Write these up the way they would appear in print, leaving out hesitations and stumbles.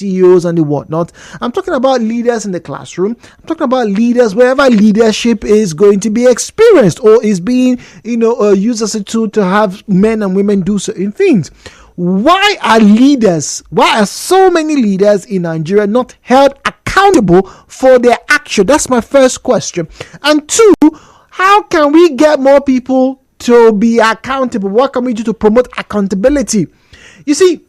CEOs and the whatnot. I'm talking about leaders in the classroom. I'm talking about leaders wherever leadership is going to be experienced or is being, used as a tool to have men and women do certain things. Why are so many leaders in Nigeria not held accountable for their action? That's my first question. And two, how can we get more people to be accountable? What can we do to promote accountability? You see,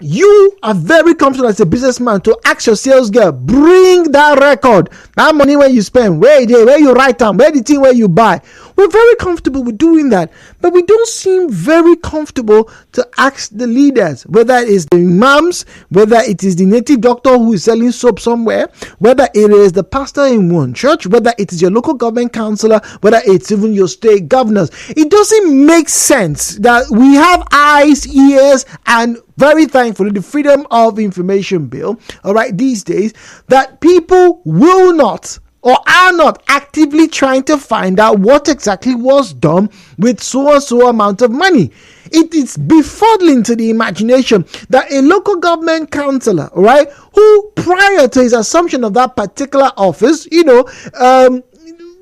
you are very comfortable as a businessman to ask your sales girl, bring that record, that money where you spend, where you write down, where the thing where you buy. We're very comfortable with doing that, but we don't seem very comfortable to ask the leaders, whether it is the imams, whether it is the native doctor who is selling soap somewhere, whether it is the pastor in one church, whether it is your local government councillor, whether it's even your state governors. It doesn't make sense that we have eyes, ears, and very thankfully the Freedom of Information Bill, all right, these days, that people will not or are not actively trying to find out what exactly was done with so and so amount of money. It is befuddling to the imagination that a local government councillor, right, who prior to his assumption of that particular office,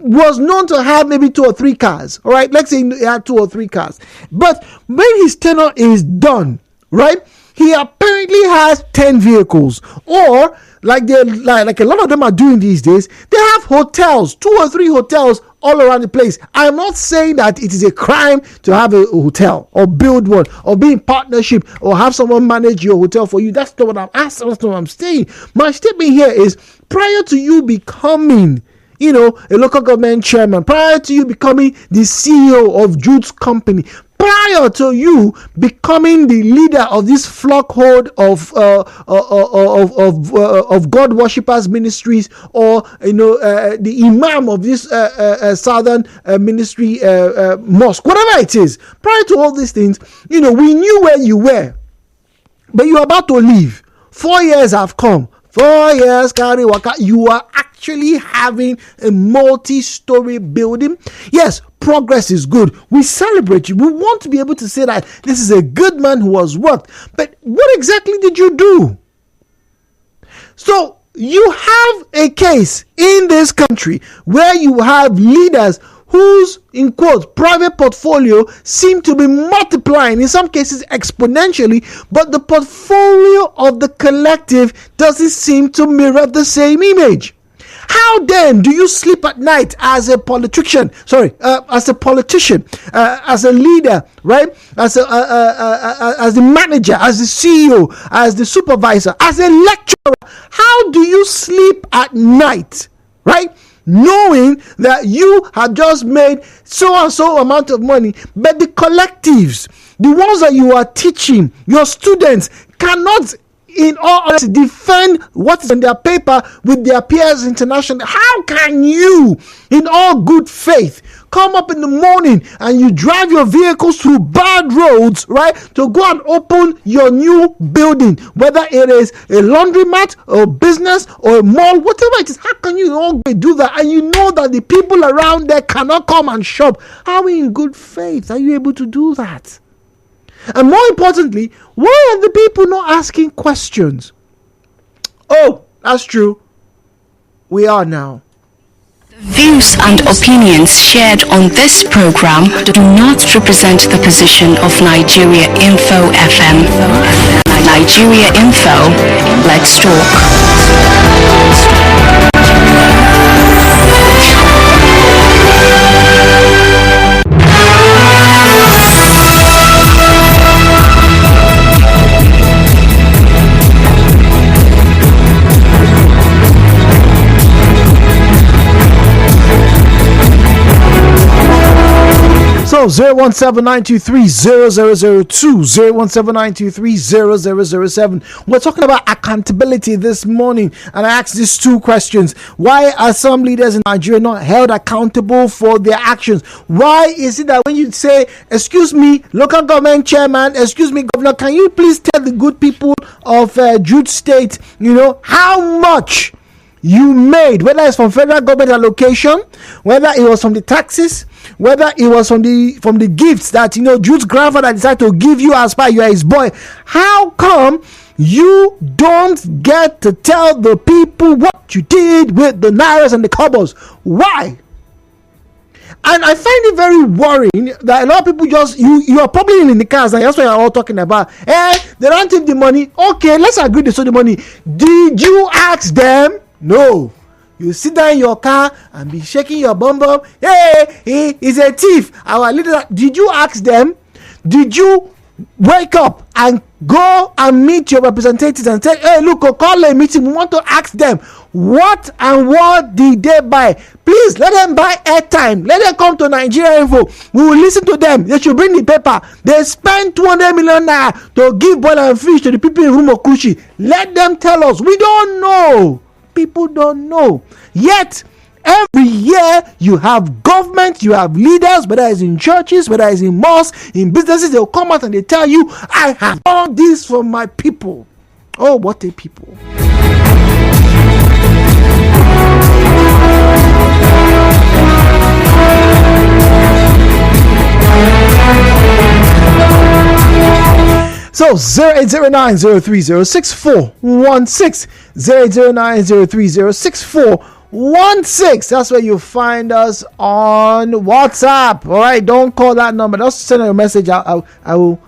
was known to have maybe 2 or 3 cars, all right, let's say he had 2 or 3 cars, but when his tenure is done, right, he apparently has 10 vehicles, or like a lot of them are doing these days, they have hotels, 2 or 3 hotels all around the place. I'm not saying that it is a crime to have a hotel or build one or be in partnership or have someone manage your hotel for you. That's not what I'm asking. That's not what I'm saying. My statement here is, prior to you becoming a local government chairman, prior to you becoming the CEO of Jude's company, prior to you becoming the leader of this flockhold of God worshippers ministries, or the imam of this southern ministry mosque, whatever it is, prior to all these things, we knew where you were, but you're about to leave. 4 years have come. 4 years, carry waka. You are actually having a multi-story building. Yes, progress is good. We celebrate you. We want to be able to say that this is a good man who has worked. But what exactly did you do? So you have a case in this country where you have leaders whose, in quotes, private portfolio seem to be multiplying, in some cases exponentially, but the portfolio of the collective doesn't seem to mirror the same image. How then do you sleep at night as a politician, as a leader, right? As the manager, as the CEO, as the supervisor, as a lecturer? How do you sleep at night, right? Knowing that you have just made so and so amount of money, but the collectives, the ones that you are teaching, your students, cannot in all honesty defend what is on their paper with their peers internationally. How can you, in all good faith, come up in the morning and you drive your vehicles through bad roads, right, to go and open your new building, whether it is a laundromat or business or a mall, whatever it is? How can you all do that? And you know that the people around there cannot come and shop. How in good faith are you able to do that? And more importantly, why are the people not asking questions? Oh, that's true. We are now. Views and opinions shared on this program do not represent the position of Nigeriainfo FM. Nigeriainfo, let's talk. 017-923-0002, 017-923-0007. We're talking about accountability this morning, and I asked these 2 questions. Why are some leaders in Nigeria not held accountable for their actions? Why is it that when you say, excuse me, local government chairman, excuse me, governor, can you please tell the good people of Jude State, how much you made, whether it's from federal government allocation, whether it was from the taxes, whether it was from the gifts that Jude's grandfather decided to give you as part you are his boy. How come you don't get to tell the people what you did with the nairas and the cobbles? Why? And I find it very worrying that a lot of people just you are probably in the cars, and that's what you're all talking about. They don't take the money. Okay, let's agree they stole the money. Did you ask them? No. You sit down in your car and be shaking your bum bum. Hey, he is a thief. Our leader. Did you ask them? Did you wake up and go and meet your representatives and say, hey, look, call a meeting, we want to ask them what did they buy? Please let them buy airtime, let them come to Nigeriainfo, we will listen to them. They should bring the paper. They spend 200 million naira to give boil and fish to the people in Rumokushi. Let them tell us. We don't know. People don't know. Yet every year you have government, you have leaders, whether it's in churches, whether it's in mosques, in businesses, they'll come out and they tell you, I have done this for my people. Oh, what a people. So 0809-030-6416, 0809-030-6416. That's where you find us on WhatsApp. All right, don't call that number. Just send a message. I will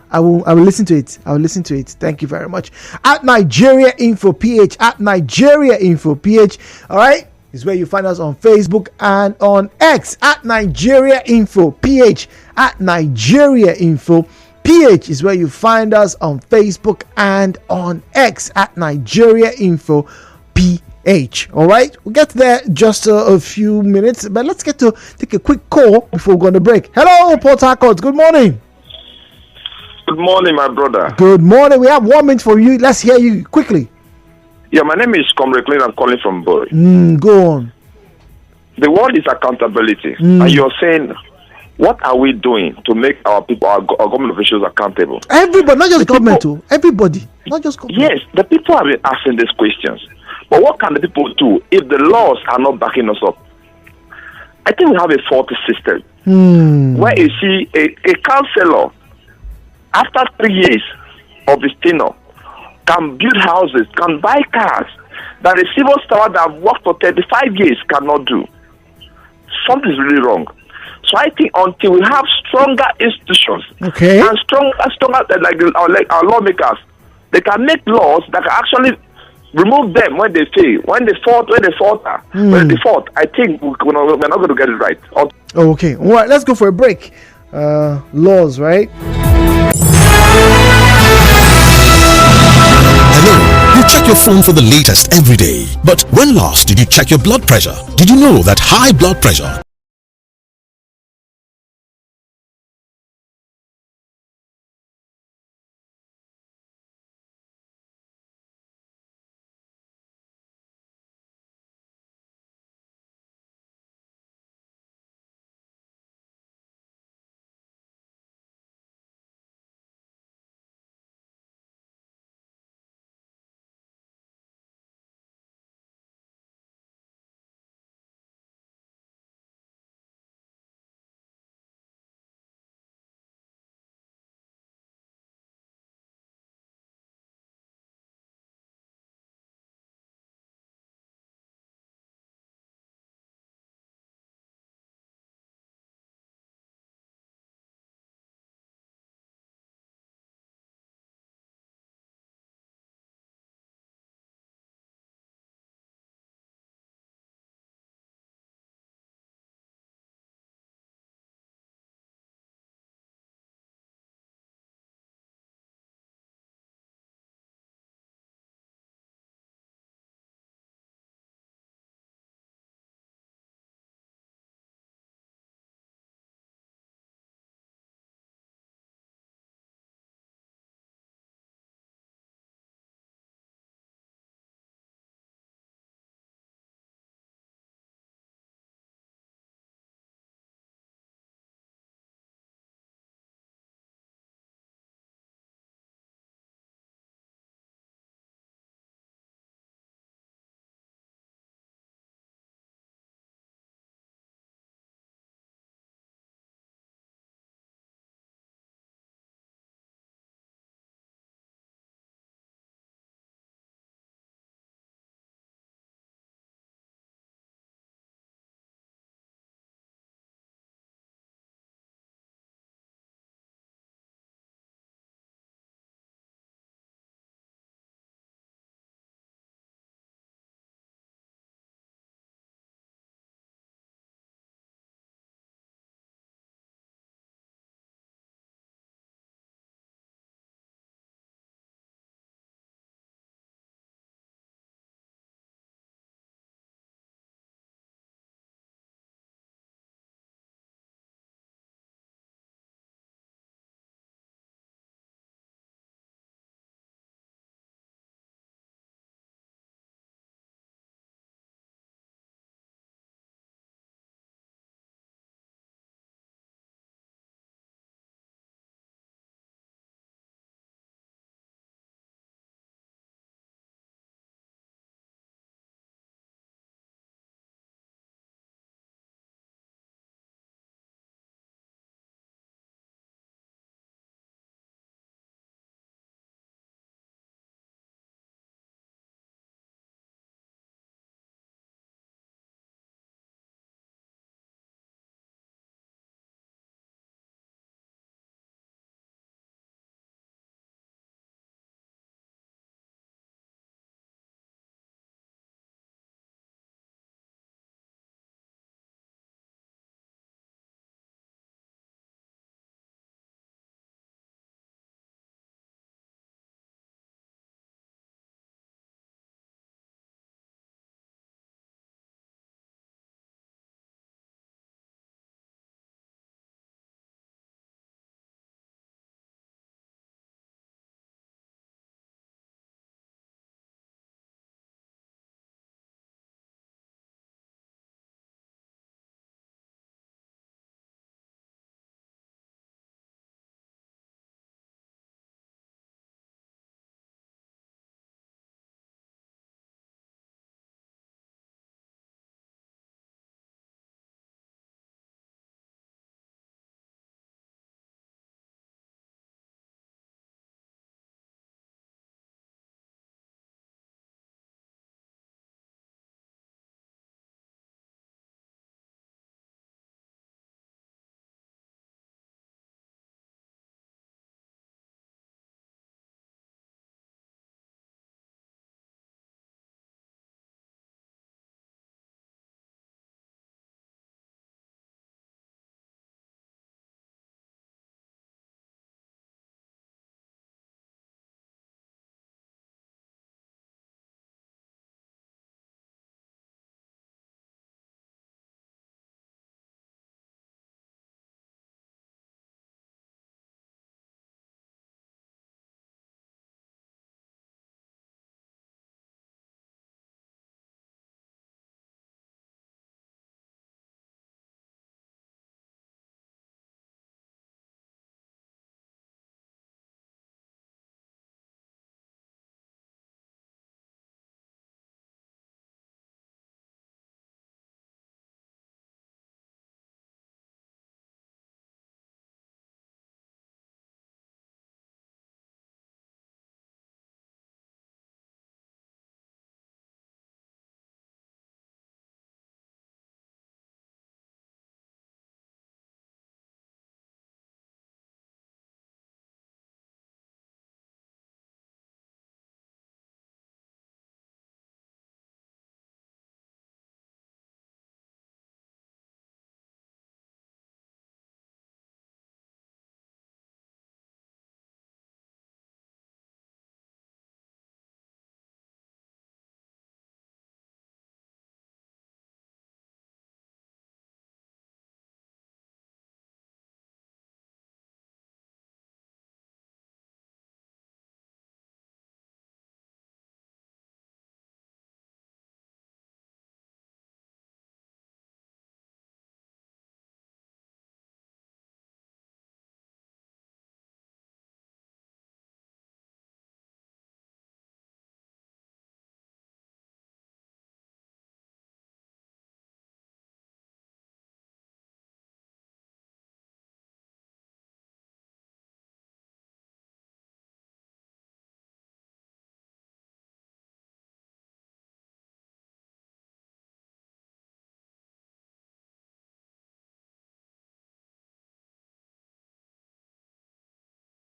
listen to it. I will listen to it. Thank you very much. At Nigeriainfo PH, at Nigeriainfo PH. All right, is where you find us on Facebook and on X at Nigeriainfo PH, at Nigeriainfo PH is where you find us on Facebook and on X at Nigeriainfo PH. All right, we'll get there just a few minutes, but let's get to take a quick call before we go on the break. Hello, Port Harcourt. Good morning. Good morning, my brother. Good morning. We have 1 minute for you. Let's hear you quickly. Yeah, my name is Comrade Clean. I'm calling from Bury. Go on. The word is accountability, and you're saying, what are we doing to make our people, our government officials accountable? Everybody, not just the government, people, everybody, not just government. Yes, the people have been asking these questions. But what can the people do if the laws are not backing us up? I think we have a faulty system where you see a councillor, after 3 years of his tenure, can build houses, can buy cars, that a civil servant that have worked for 35 years cannot do. Something is really wrong. So I think until we have stronger institutions, and stronger like our lawmakers, they can make laws that can actually remove them when they fail, when they falter. When they fault, I think we're not going to get it right. Okay, all right, let's go for a break. Laws, right? Hello, you check your phone for the latest every day. But when last did you check your blood pressure? Did you know that high blood pressure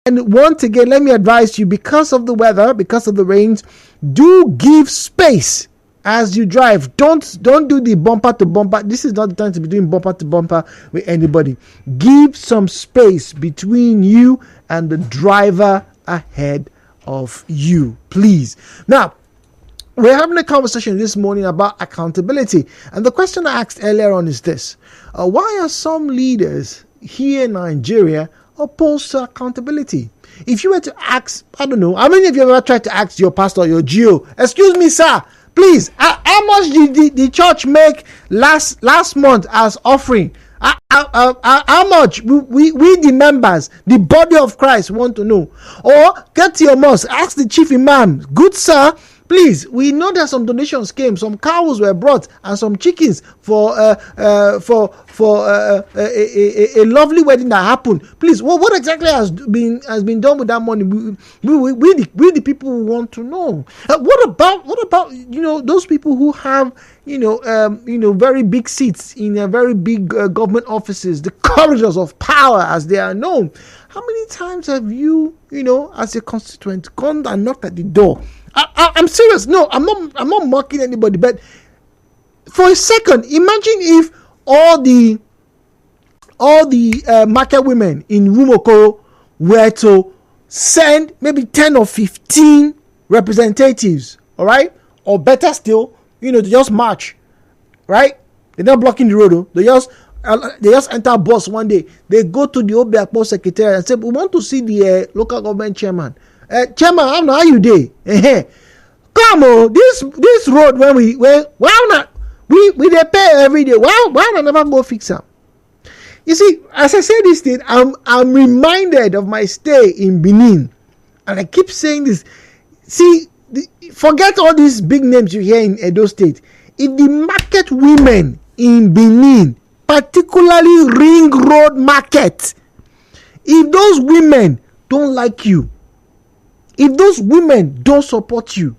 And once again, let me advise you, because of the weather, because of the rains, do give space as you drive. Don't do the bumper to bumper. This is not the time to be doing bumper to bumper with anybody. Give some space between you and the driver ahead of you, please. Now, we're having a conversation this morning about accountability, and the question I asked earlier on is this: why are some leaders here in Nigeria opposed to accountability? If you were to ask, I don't know, how many of you have ever tried to ask your pastor, your GO, excuse me, sir, please, how much did the church make last month as offering? How much we the members, the body of Christ, want to know? Or get to your mosque, ask the chief imam, good sir, please, we know that some donations came, some cows were brought, and some chickens for a lovely wedding that happened. Please, what exactly has been done with that money? We the people who want to know. What about those people who have very big seats in very big government offices, the corridors of power as they are known? How many times have you as a constituent gone and knocked at the door? I'm serious. No, I'm not mocking anybody. But for a second, imagine if all the market women in Rumokoro were to send maybe 10 or 15 representatives, all right, or better still, to just march, right? They're not blocking the road. They just enter bus one day. They go to the Obiakpo secretariat and say, we want to see the local government chairman. Chairman, how you dey? Come on, this road why not? We dey pay every day. Why I never go fix am? You see, as I say this thing, I'm reminded of my stay in Benin, and I keep saying this. See, forget all these big names you hear in Edo State. If the market women in Benin, particularly Ring Road Market, if those women don't like you, if those women don't support you,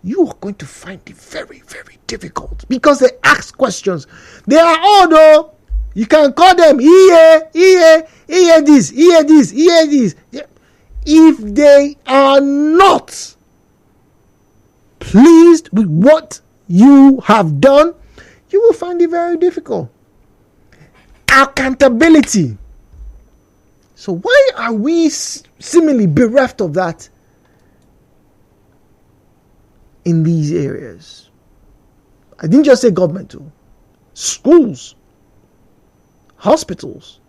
you are going to find it very, very difficult, because they ask questions. They are all, though, you can call them this. If they are not pleased with what you have done, you will find it very difficult. Accountability. So why are we seemingly bereft of that in these areas? I didn't just say government too. Schools, hospitals,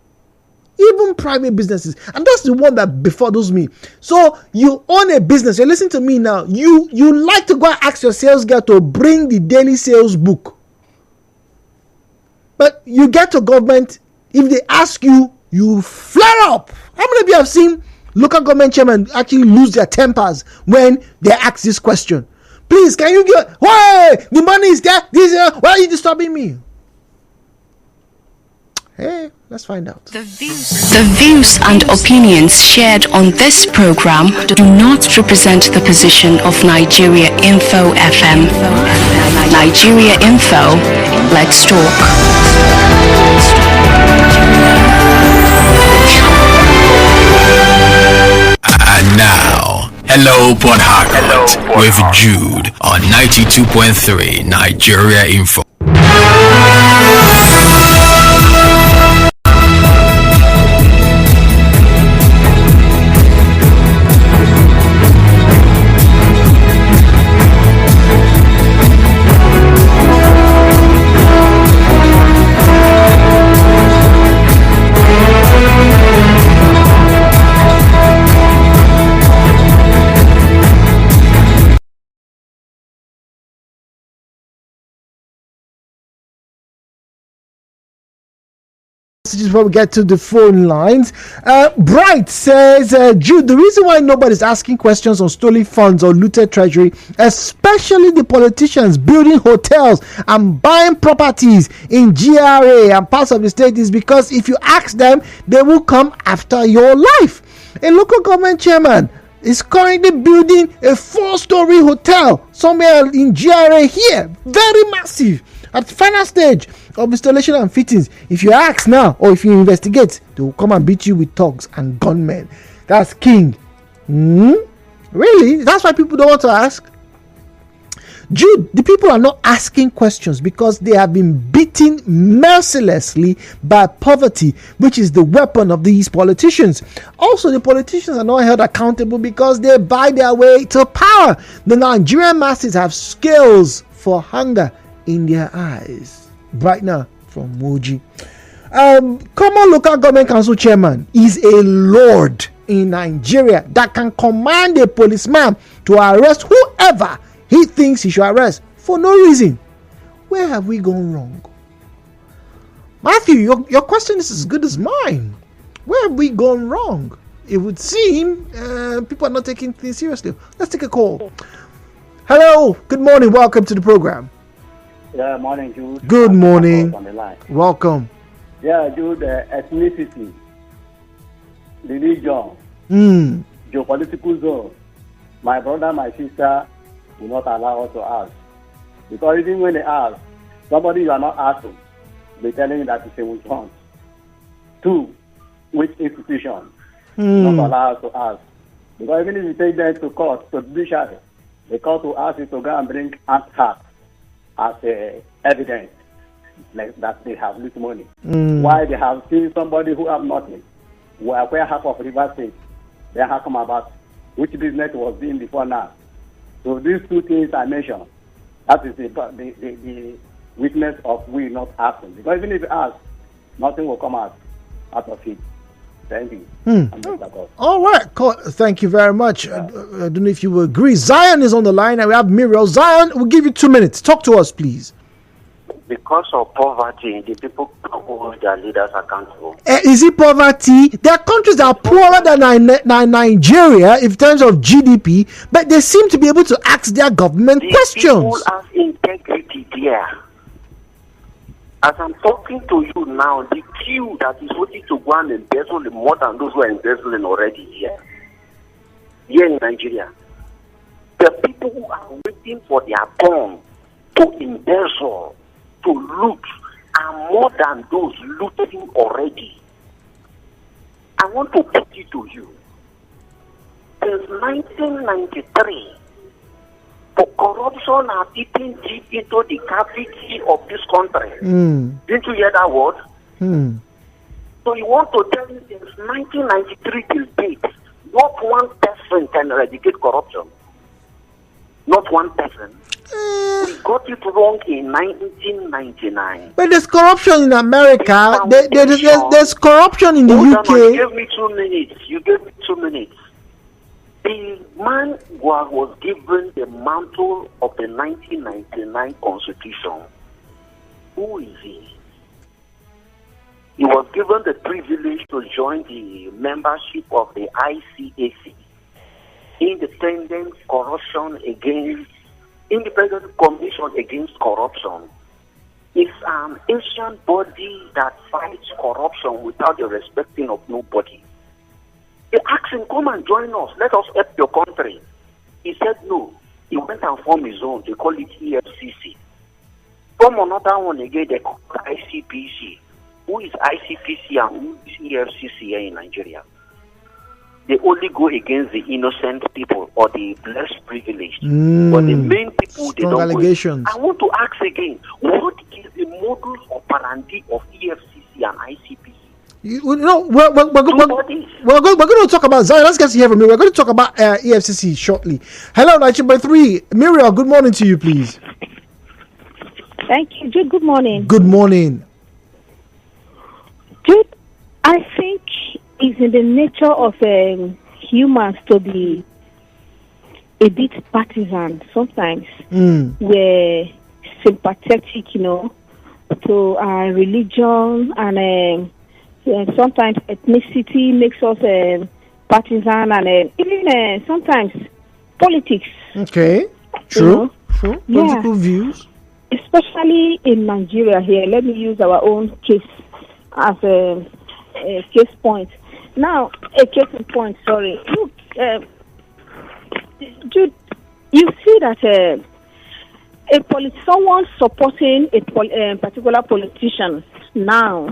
even private businesses. And that's the one that befuddles me. So you own a business. You listen to me now. You like to go and ask your sales girl to bring the daily sales book. But you get to government, if they ask you, you flare up. How many of you have seen local government chairmen actually lose their tempers when they ask this question? Please, can you get, why? The money is there. Why are you disturbing me? Hey, let's find out. The views and opinions shared on this program do not represent the position of Nigeriainfo FM. Nigeriainfo, let's talk. And now, hello Port Harcourt with Jude on 92.3 Nigeriainfo. Before we get to the phone lines, Bright says, Jude, the reason why nobody's asking questions on stolen funds or looted treasury, especially the politicians building hotels and buying properties in GRA and parts of the state, is because if you ask them, they will come after your life. A local government chairman is currently building a 4-story hotel somewhere in GRA here, very massive, at the final stage of installation and fittings. If you ask now, or if you investigate, they will come and beat you with thugs and gunmen. That's king. Really? That's why people don't want to ask? Jude, the people are not asking questions because they have been beaten mercilessly by poverty, which is the weapon of these politicians. Also, the politicians are not held accountable because they buy their way to power. The Nigerian masses have scales for hunger in their eyes. Right now, from Moji. Common local government council chairman is a lord in Nigeria that can command a policeman to arrest whoever he thinks he should arrest for no reason. Where have we gone wrong? Matthew, your question is as good as mine. Where have we gone wrong? It would seem people are not taking things seriously. Let's take a call. Hello, good morning. Welcome to the program. Yeah, morning, Jude. Good morning. On the line. Welcome. Yeah, Jude, ethnicity, religion, geopolitical zone. My brother, my sister will not allow us to ask. Because even when they ask, somebody you are not asking, they're telling you that it's a witch hunt. 2, which institution not allow us to ask? Because even if you take them to court, to judiciary, the court will ask you to go and bring answers as evidence, like that they have little money. Why they have seen somebody who have nothing, where half of River State, they have come about which business was doing before now. So these 2 things I mentioned, that is the witness of we not asking. Because even if you ask, nothing will come out of it. Thank you. All right. Thank you very much. Yeah. I don't know if you will agree. Zion is on the line and we have Muriel. Zion, we'll give you 2 minutes. Talk to us, please. Because of poverty, the people can't hold their leaders accountable. Is it poverty? There are countries that are poorer than Nigeria in terms of GDP, but they seem to be able to ask their government questions. People have integrity there. As I'm talking to you now, the queue that is waiting to go and embezzle more than those who are embezzling already here in Nigeria. The people who are waiting for their turn to embezzle, to loot, are more than those looting already. I want to put it to you. Since 1993, for corruption has eaten deep into the cavity of this country. Didn't you hear that word? So you want to tell me since 1993 till date, not one person can eradicate corruption. Not one person. We got it wrong in 1999. But there's corruption in America. There's corruption in the UK. You gave me 2 minutes. The man was given the mantle of the 1999 Constitution. Who is he? He was given the privilege to join the membership of the ICAC, Independent Commission Against Corruption. It's an Asian body that fights corruption without the respecting of nobody. They asked him, come and join us. Let us help your country. He said no. He went and formed his own. They call it EFCC. From another one again, they call it ICPC. Who is ICPC and who is EFCC here in Nigeria? They only go against the innocent people or the less privileged. But the main people, they don't allegations. Go. I want to ask again, what is the modus operandi of EFCC and ICPC? We're going to talk about Zion. Let's get to hear from you. We're going to talk about EFCC shortly. Hello, 19.3. Muriel, good morning to you, please. Thank you, Jude. Good morning. Good morning. Jude, I think it's in the nature of humans to be a bit partisan sometimes. We're sympathetic, to our religion, and sometimes ethnicity makes us partisan, and even sometimes politics. Okay, true. Political views. Especially in Nigeria here, let me use our own case as a case point. Now, a case in point, sorry. Look, Jude, you see that someone supporting a particular politician now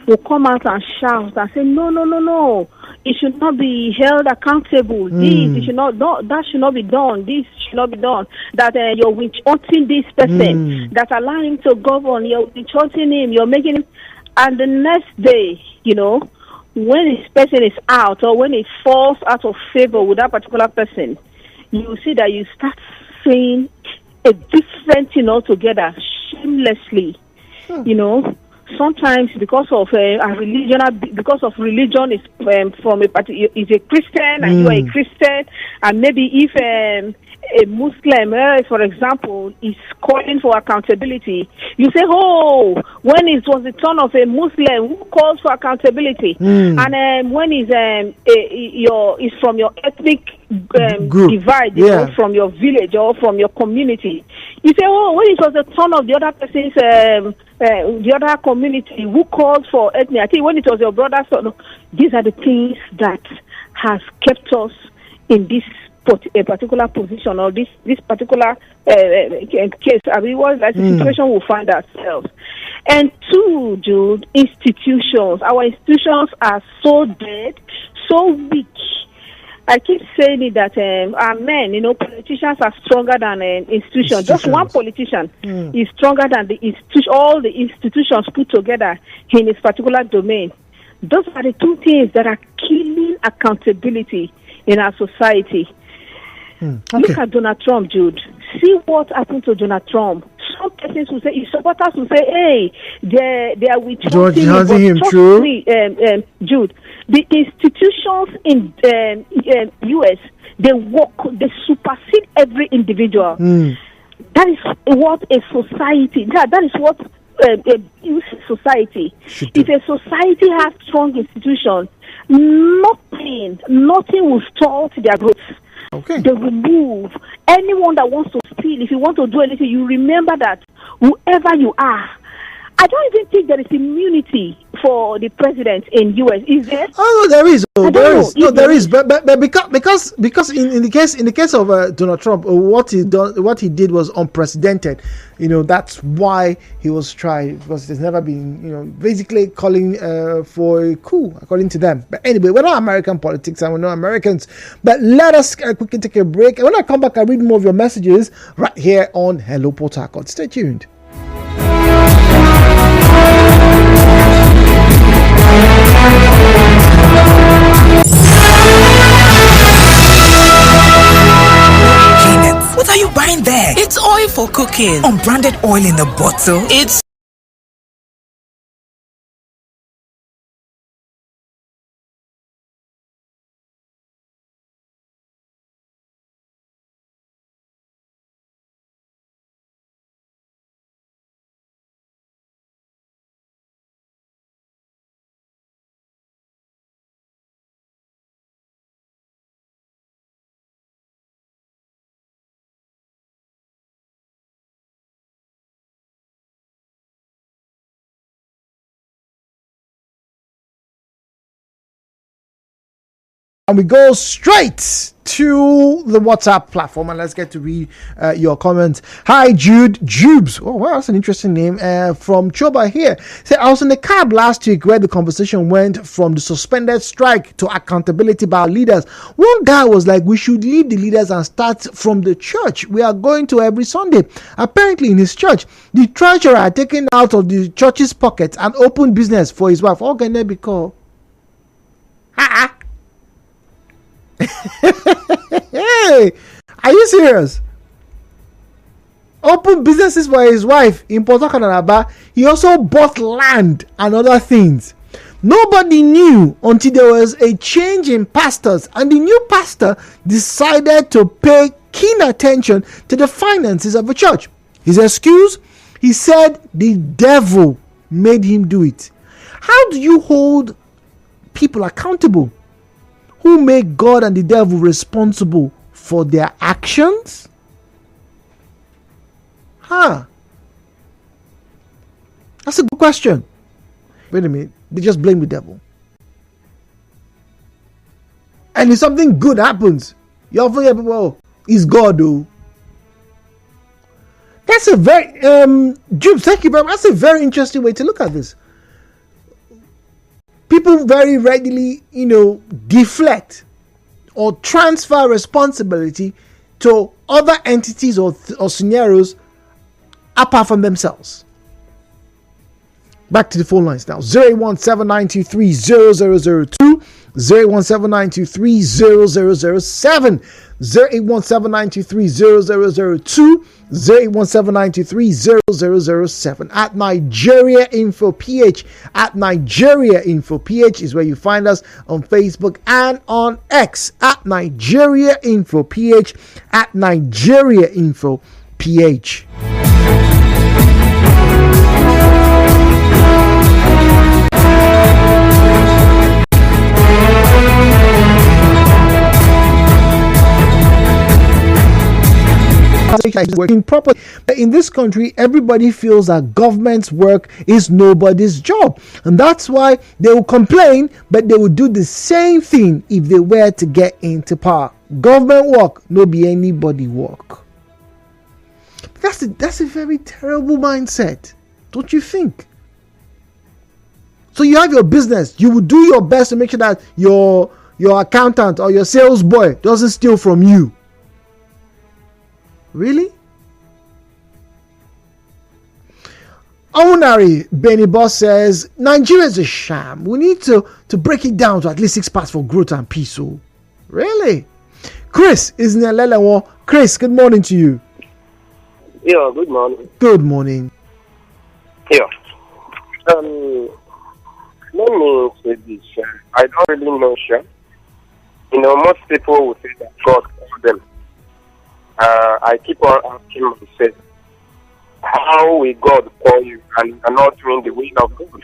will come out and shout and say, no, it should not be held accountable. This it should not, that should not be done. This should not be done. That you're witch-hunting this person, that allow him to govern. You're witch-hunting him. You're making him, and the next day, when this person is out or when it falls out of favor with that particular person, you see that you start saying a different thing altogether, shamelessly. Sometimes because of religion is from is a Christian and you are a Christian, and maybe if a Muslim, for example, is calling for accountability, you say, "Oh, when it was the turn of a Muslim who calls for accountability," and when is from your ethnic group, divide, from your village or from your community, you say, "Oh, when it was the turn of the other person's the other community who called for ethnic, I think when it was your brother." So these are the things that has kept us in this a particular position or this particular case. I mean, what the situation we find ourselves. And two, Jude, institutions. Our institutions are so dead, so weak. I keep saying it that our men, politicians are stronger than institutions. Just one politician is stronger than all the institutions put together in this particular domain. Those are the two things that are killing accountability in our society. Look at Donald Trump, Jude. See what happened to Donald Trump. Some persons will say, his supporters will say, "Hey, they are with him." Trust me, Jude. The institutions in U.S. they supersede every individual. That is what a society. That is what a society. If a society has strong institutions, nothing will stall their growth. Okay. They will move. Anyone that wants to steal, if you want to do anything, you remember that whoever you are. I don't even think there is immunity for the president in US. Is there? Oh, no, there is. There is. But because in the case of Donald Trump, what he did was unprecedented. That's why he was tried, because there's never been, basically calling for a coup, according to them. But anyway, we're not American politics and we're not Americans. But let us quickly take a break. And when I come back, I read more of your messages right here on Hello Port Harcourt. Stay tuned. What are you buying there? It's oil for cooking. Unbranded oil in a bottle. It's and we go straight to the WhatsApp platform and let's get to read your comments. Hi, Jubes. Oh, wow, that's an interesting name. From Choba here. Say, I was in the cab last week where the conversation went from the suspended strike to accountability by our leaders. One guy was like, we should leave the leaders and start from the church. We are going to every Sunday. Apparently in his church, the treasurer had taken out of the church's pocket and opened business for his wife. All can they be called? Hey, are you serious? Open businesses for his wife in Port Harcourt and Aba. He also bought land and other things. Nobody knew until there was a change in pastors, and the new pastor decided to pay keen attention to the finances of the church. His excuse? He said the devil made him do it. How do you hold people accountable who make God and the devil responsible for their actions? That's a good question. Wait a minute. They just blame the devil. And if something good happens, you often hear people, oh, it's God, though. That's a very, Jim, thank you very much. That's a very interesting way to look at this. people very readily, deflect or transfer responsibility to other entities or scenarios apart from themselves. Back to the phone lines now. 08179230002, 08179230007, 08179230002, 08179230007. At Nigeriainfo PH, at Nigeriainfo PH is where you find us on Facebook and on X, at Nigeriainfo PH, at Nigeriainfo PH. Is working properly. But in this country, everybody feels that government's work is nobody's job, and that's why they will complain, but they will do the same thing if they were to get into power. Government work no be anybody work. That's a very terrible mindset, don't you think? So you have your business, you will do your best to make sure that your accountant or your sales boy doesn't steal from you. Really? Onari Benny Boss says Nigeria is a sham. We need to break it down to at least 6 parts for growth and peace. So, really? Chris is in Elelewo. Chris, good morning to you. Yeah, good morning. Good morning. Yeah. Let me say this. I don't really know, sure. Most people will say that God called them. I keep on asking myself, how will God call you and you are not doing the will of God?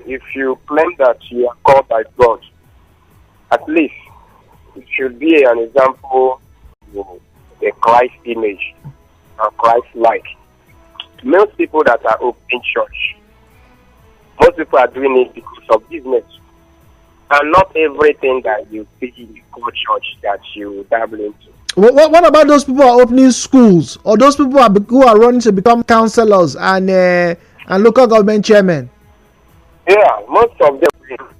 If you claim that you are called by God, at least it should be an example of the Christ image and Christ-like. Most people that are opening church, most people are doing it because of business. And not everything that you see in the core church that you dabble into. What about those people who are opening schools, or those people who are running to become councillors and local government chairmen? Yeah, most of them,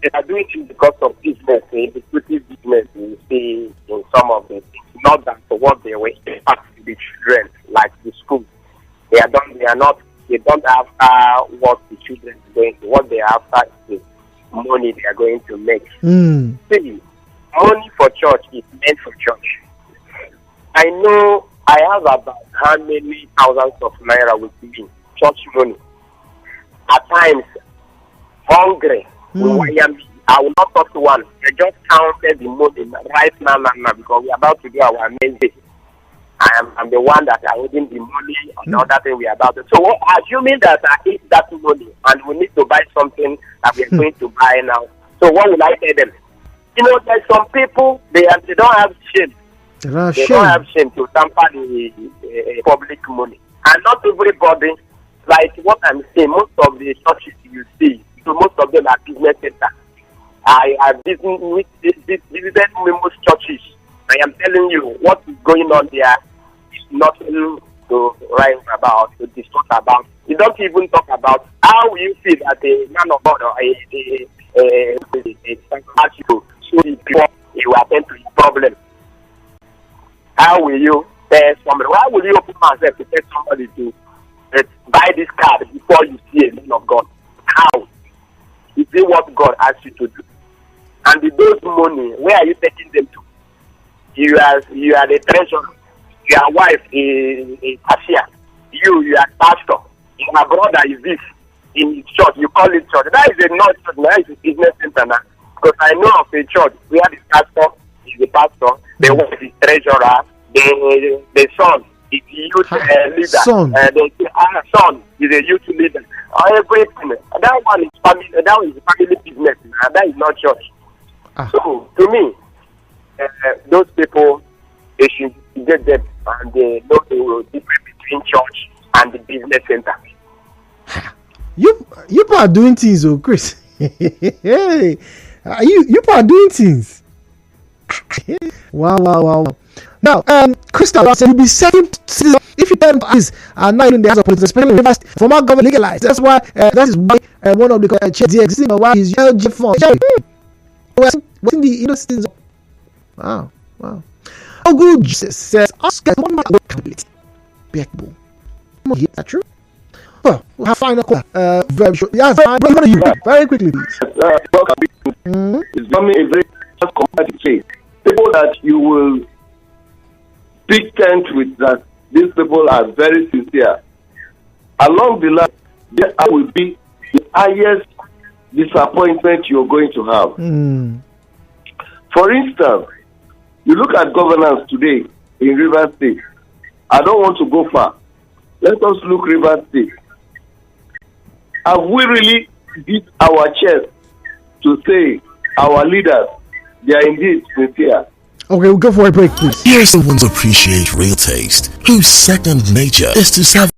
they are doing it because of business, the lucrative business you see in some of them. Not that for what they were expecting to the children, like the school. They don't have what the children are going to. What they have is money they are going to make. See, money for church is meant for church. I know I have about how many thousands of naira with me, church money. At times, hungry, I will not talk to one. I just counted the money right now, because we are about to do our main day. I'm the one that are holding the money and all that thing we are about to. So assuming that I eat that money and we need to buy something that we are going to buy now. So what will I tell them? There's some people they don't have shame. They don't have shame to tamper the public money. And not everybody, like what I'm saying, most of the churches you see, so most of them are business centers. I have visited most churches. I am telling you, what is going on there is nothing to write about, to discuss about. You don't even talk about how you feel that a man of God or a so before you attend to his problem. How will you tell somebody? Why will you open yourself to tell somebody to buy this card before you see a man of God? How? Is it what God asks you to do? And those money, where are you taking them to? You are the treasurer. Your wife is a cashier. You are pastor. Your brother is this in his church. You call it church. That is a not church. That is a business center now. Because I know of a church where the pastor is the pastor, the wife is treasurer, the son is the youth leader. Son. The son is a youth leader. Everything. That one is family. That is family business. And that is not church. So to me, those people, they should get them and they know the difference between church and the business center. You are doing things, oh Chris. You are doing things. Wow. Now, Crystal said you'll be setting if if you tell this now in the hands of politics, especially in Rivers, former government legalized. That's why that is why one of the chairs existing or why is LG fund. We're seeing the citizens. Wow. Oh, good Jesus says, Oscar, one man accountability. Is that true? Well, we'll have final call. Very short. Yeah, very quickly, please. It's becoming a very competitive thing. People that you will speak tent with, that these people are very sincere. Along the line, there will be the highest disappointment you're going to have. For instance, you look at governance today in Rivers State. I don't want to go far. Let us look Rivers State. Have we really beat our chest to say our leaders, they are indeed sincere? Okay, we'll go for a break, please. Here's someone to appreciate real taste, whose second nature is to serve